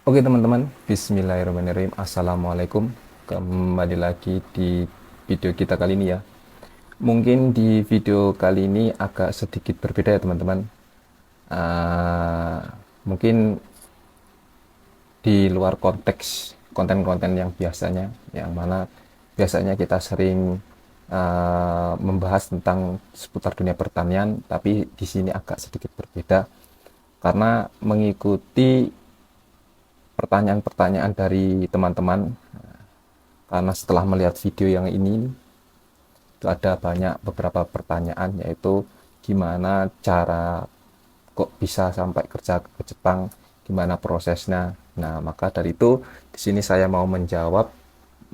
Oke teman-teman, Bismillahirrahmanirrahim. Assalamualaikum. Kembali lagi di video kita kali ini ya. Mungkin di video kali ini agak sedikit berbeda ya teman-teman. Mungkin di luar konteks konten-konten yang biasanya, yang mana biasanya kita sering membahas tentang seputar dunia pertanian, tapi di sini agak sedikit berbeda karena mengikuti pertanyaan-pertanyaan dari teman-teman. Karena setelah melihat video yang ini, itu ada banyak beberapa pertanyaan, yaitu gimana cara kok bisa sampai kerja ke Jepang, gimana prosesnya. Nah, maka dari itu di sini saya mau menjawab,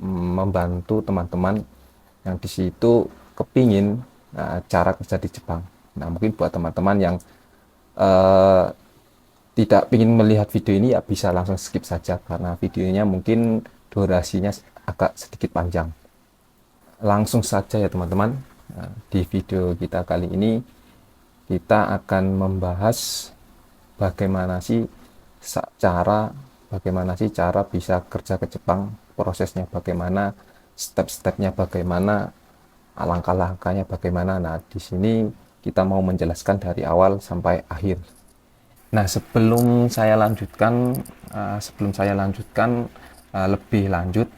membantu teman-teman yang di situ kepingin cara kerja di Jepang. Nah, mungkin buat teman-teman yang eh, tidak ingin melihat video ini ya bisa langsung skip saja karena videonya mungkin durasinya agak sedikit panjang. Langsung saja ya teman-teman. Di video kita kali ini kita akan membahas bagaimana sih cara bisa kerja ke Jepang, prosesnya bagaimana, step-stepnya bagaimana, langkah-langkahnya bagaimana. Nah, di sini kita mau menjelaskan dari awal sampai akhir. Nah, sebelum saya lanjutkan lebih lanjut,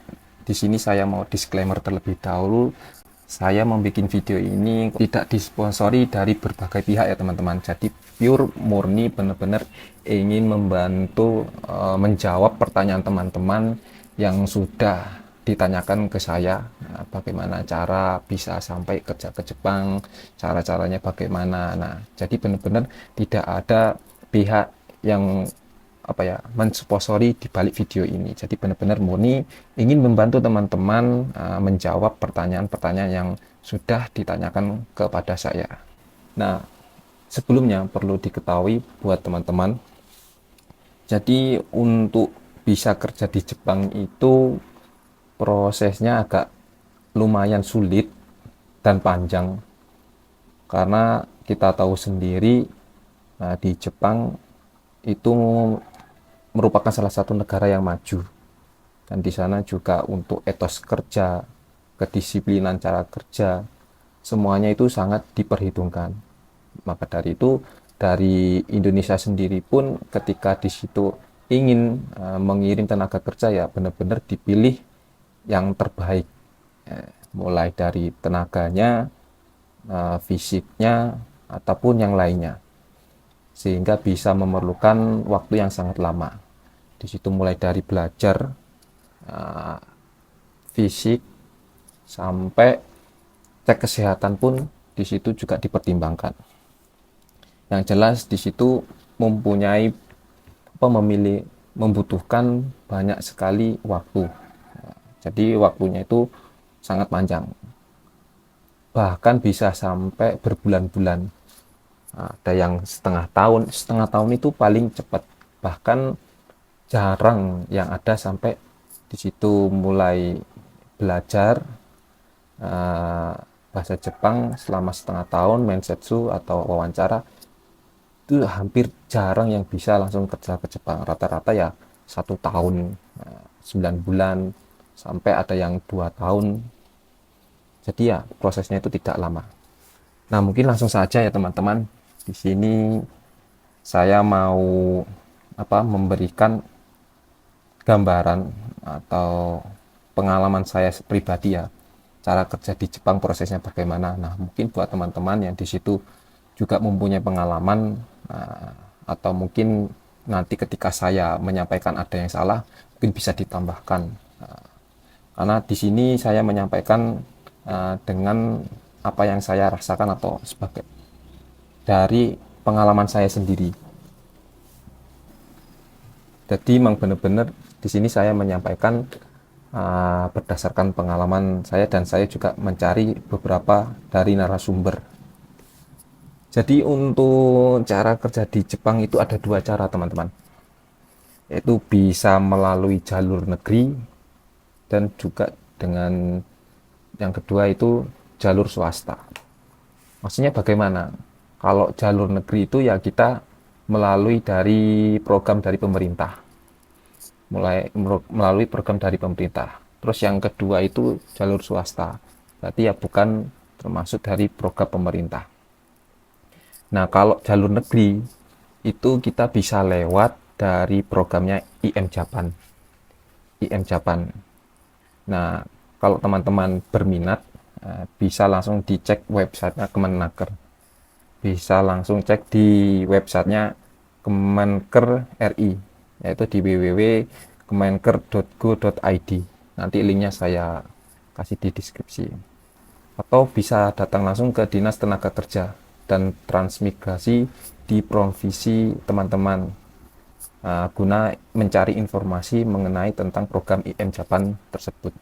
di sini saya mau disclaimer terlebih dahulu. Saya membuat video ini tidak disponsori dari berbagai pihak ya teman-teman. Jadi pure murni benar-benar ingin membantu menjawab pertanyaan teman-teman yang sudah ditanyakan ke saya. Nah, bagaimana cara bisa sampai kerja ke Jepang, cara-caranya bagaimana. Nah, jadi benar-benar tidak ada pihak yang mensponsori di balik video ini. Jadi benar-benar murni ingin membantu teman-teman menjawab pertanyaan-pertanyaan yang sudah ditanyakan kepada saya. Nah, sebelumnya perlu diketahui buat teman-teman, jadi untuk bisa kerja di Jepang itu prosesnya agak lumayan sulit dan panjang karena kita tahu sendiri, di Jepang itu merupakan salah satu negara yang maju, dan di sana juga untuk etos kerja, kedisiplinan cara kerja, semuanya itu sangat diperhitungkan. Maka dari itu dari Indonesia sendiri pun ketika di situ ingin mengirim tenaga kerja ya benar-benar dipilih yang terbaik, mulai dari tenaganya, fisiknya ataupun yang lainnya, sehingga bisa memerlukan waktu yang sangat lama. Di situ mulai dari belajar fisik sampai cek kesehatan pun di situ juga dipertimbangkan. Yang jelas di situ mempunyai membutuhkan banyak sekali waktu. Jadi waktunya itu sangat panjang. Bahkan bisa sampai berbulan-bulan. Ada yang setengah tahun itu paling cepat. Bahkan jarang yang ada sampai di situ mulai belajar bahasa Jepang selama setengah tahun, mensetsu atau wawancara, itu hampir jarang yang bisa langsung kerja ke Jepang. Rata-rata ya 1 tahun, 9 bulan, sampai ada yang 2 tahun. Jadi ya prosesnya itu tidak lama. Nah, mungkin langsung saja ya teman-teman. Di sini saya mau memberikan gambaran atau pengalaman saya pribadi ya, cara kerja di Jepang prosesnya bagaimana. Nah, mungkin buat teman-teman yang di situ juga mempunyai pengalaman, atau mungkin nanti ketika saya menyampaikan ada yang salah mungkin bisa ditambahkan. Karena di sini saya menyampaikan dengan apa yang saya rasakan atau sebagai dari pengalaman saya sendiri. Jadi memang benar-benar di sini saya menyampaikan berdasarkan pengalaman saya, dan saya juga mencari beberapa dari narasumber. Jadi untuk cara kerja di Jepang itu ada dua cara teman-teman, yaitu bisa melalui jalur negeri dan juga dengan yang kedua itu jalur swasta. Maksudnya bagaimana? Kalau jalur negeri itu ya kita melalui dari program dari pemerintah. melalui program dari pemerintah. Terus yang kedua itu jalur swasta, berarti ya bukan termasuk dari program pemerintah. Nah, kalau jalur negeri itu kita bisa lewat dari programnya IM Japan. IM Japan. Nah, kalau teman-teman berminat, bisa langsung dicek websitenya Kemenaker. Bisa langsung cek di websitenya Kemenker RI, yaitu di www.kemenker.go.id. Nanti linknya saya kasih di deskripsi. Atau bisa datang langsung ke Dinas Tenaga Kerja dan Transmigrasi di provinsi teman-teman, guna mencari informasi mengenai tentang program IM Japan tersebut.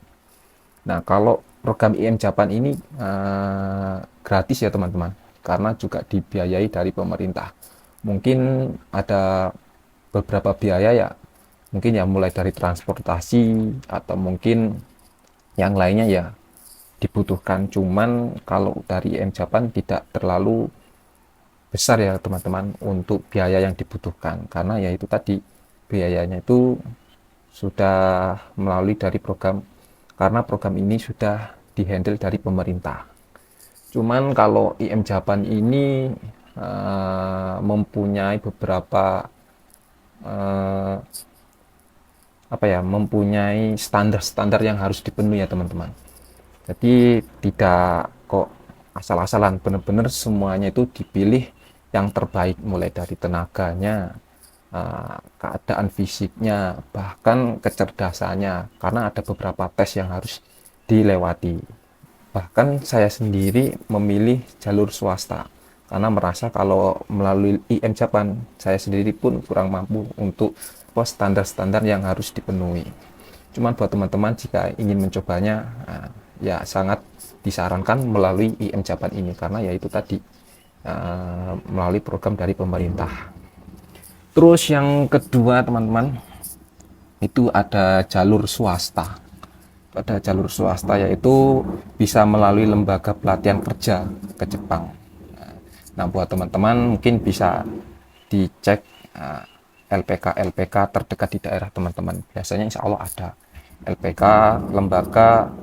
Nah, kalau program IM Japan ini gratis ya teman-teman, karena juga dibiayai dari pemerintah. Mungkin ada beberapa biaya ya, mungkin ya mulai dari transportasi atau mungkin yang lainnya ya dibutuhkan. Cuman kalau dari IM Japan tidak terlalu besar ya teman-teman untuk biaya yang dibutuhkan, karena ya itu tadi biayanya itu sudah melalui dari program, karena program ini sudah dihandle dari pemerintah. Cuman kalau IM Japan ini mempunyai beberapa mempunyai standar-standar yang harus dipenuhi ya teman-teman. Jadi tidak kok asal-asalan, benar-benar semuanya itu dipilih yang terbaik, mulai dari tenaganya, keadaan fisiknya, bahkan kecerdasannya, karena ada beberapa tes yang harus dilewati. Bahkan saya sendiri memilih jalur swasta karena merasa kalau melalui IM Japan saya sendiri pun kurang mampu untuk standar-standar yang harus dipenuhi. Cuman buat teman-teman jika ingin mencobanya, ya sangat disarankan melalui IM Japan ini, karena ya itu tadi melalui program dari pemerintah. Terus yang kedua teman-teman, itu ada jalur swasta. Ada jalur swasta, yaitu bisa melalui lembaga pelatihan kerja ke Jepang. Nah, buat teman-teman mungkin bisa dicek LPK terdekat di daerah teman-teman. Biasanya insya Allah ada LPK, lembaga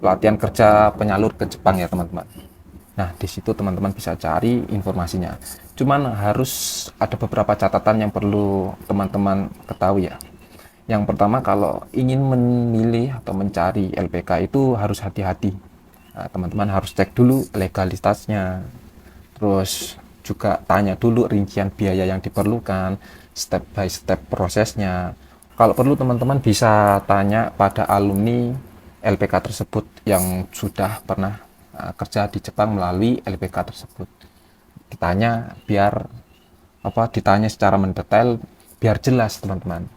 pelatihan kerja penyalur ke Jepang ya teman-teman. Nah, di situ teman-teman bisa cari informasinya. Cuman harus ada beberapa catatan yang perlu teman-teman ketahui ya. Yang pertama, kalau ingin memilih atau mencari LPK itu harus hati-hati. Nah, teman-teman harus cek dulu legalitasnya. Terus juga tanya dulu rincian biaya yang diperlukan, step by step prosesnya. Kalau perlu teman-teman bisa tanya pada alumni LPK tersebut yang sudah pernah kerja di Jepang melalui LPK tersebut. Ditanya ditanya secara mendetail biar jelas teman-teman,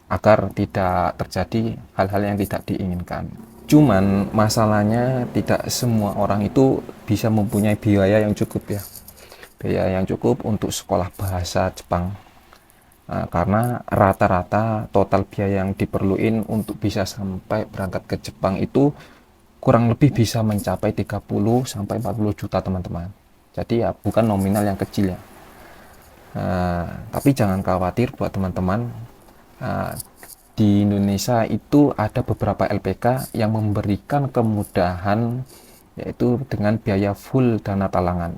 agar tidak terjadi hal-hal yang tidak diinginkan. Cuman masalahnya tidak semua orang itu bisa mempunyai biaya yang cukup ya. Biaya yang cukup untuk sekolah bahasa Jepang. Karena rata-rata total biaya yang diperluin untuk bisa sampai berangkat ke Jepang itu kurang lebih bisa mencapai 30 sampai 40 juta teman-teman. Jadi ya bukan nominal yang kecil ya. Tapi jangan khawatir buat teman-teman. Di Indonesia itu ada beberapa LPK yang memberikan kemudahan, yaitu dengan biaya full dana talangan.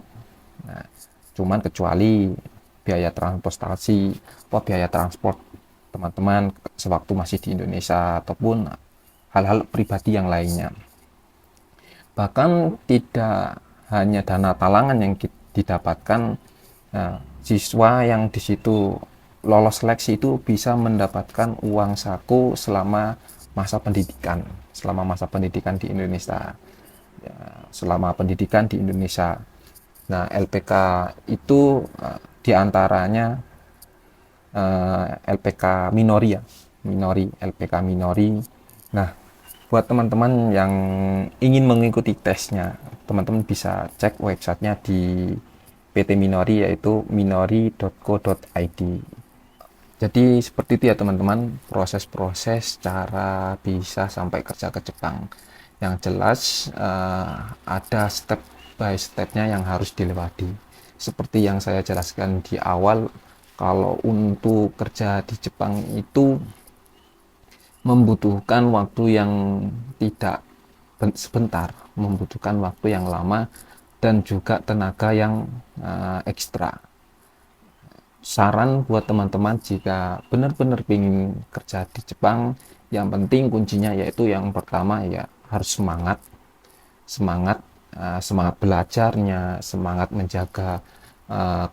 Nah, cuman kecuali biaya transportasi atau biaya transport teman-teman sewaktu masih di Indonesia ataupun hal-hal pribadi yang lainnya. Bahkan tidak hanya dana talangan yang didapatkan, siswa yang di situ lolos seleksi itu bisa mendapatkan uang saku selama masa pendidikan di Indonesia ya, selama pendidikan di Indonesia. Nah, LPK itu diantaranya LPK minori ya, LPK minori. Nah, buat teman-teman yang ingin mengikuti tesnya, teman-teman bisa cek websitenya di PT Minori, yaitu minori.co.id. Jadi seperti itu ya teman-teman, proses-proses cara bisa sampai kerja ke Jepang. Yang jelas ada step by stepnya yang harus dilewati. Seperti yang saya jelaskan di awal, kalau untuk kerja di Jepang itu membutuhkan waktu yang tidak sebentar, membutuhkan waktu yang lama dan juga tenaga yang ekstra. Saran buat teman-teman jika benar-benar ingin kerja di Jepang, yang penting kuncinya yaitu yang pertama ya harus semangat, semangat semangat belajarnya, semangat menjaga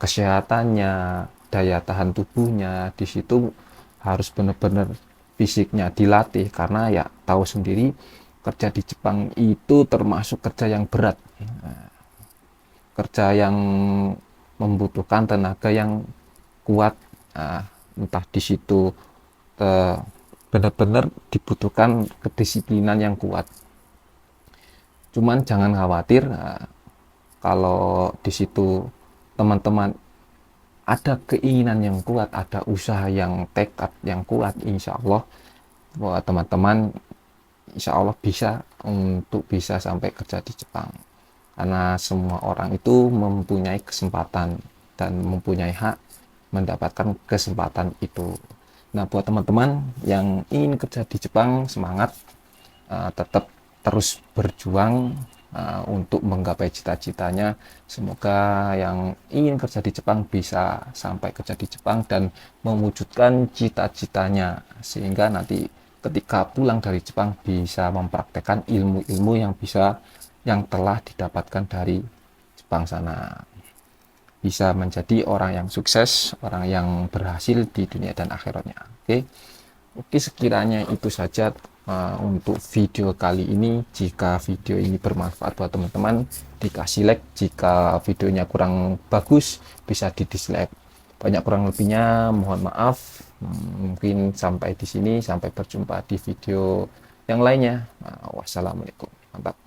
kesehatannya, daya tahan tubuhnya. Di situ harus benar-benar fisiknya dilatih, karena ya tahu sendiri kerja di Jepang itu termasuk kerja yang berat, kerja yang membutuhkan tenaga yang kuat. Entah di situ benar-benar dibutuhkan kedisiplinan yang kuat. Cuman jangan khawatir, kalau di situ teman-teman ada keinginan yang kuat, ada usaha yang tekad yang kuat, insya Allah buat teman-teman insya Allah bisa untuk bisa sampai kerja di Jepang. Karena semua orang itu mempunyai kesempatan dan mempunyai hak mendapatkan kesempatan itu. Nah, buat teman-teman yang ingin kerja di Jepang, semangat, tetap terus berjuang untuk menggapai cita-citanya. Semoga yang ingin kerja di Jepang bisa sampai kerja di Jepang dan mewujudkan cita-citanya, sehingga nanti ketika pulang dari Jepang bisa mempraktekkan ilmu-ilmu yang telah didapatkan dari Jepang sana, bisa menjadi orang yang sukses, orang yang berhasil di dunia dan akhiratnya. Oke, sekiranya itu saja untuk video kali ini. Jika video ini bermanfaat buat teman-teman, dikasih like. Jika videonya kurang bagus, bisa di dislike. Banyak kurang lebihnya mohon maaf. Mungkin sampai di sini, sampai berjumpa di video yang lainnya. Wassalamualaikum. Mantap.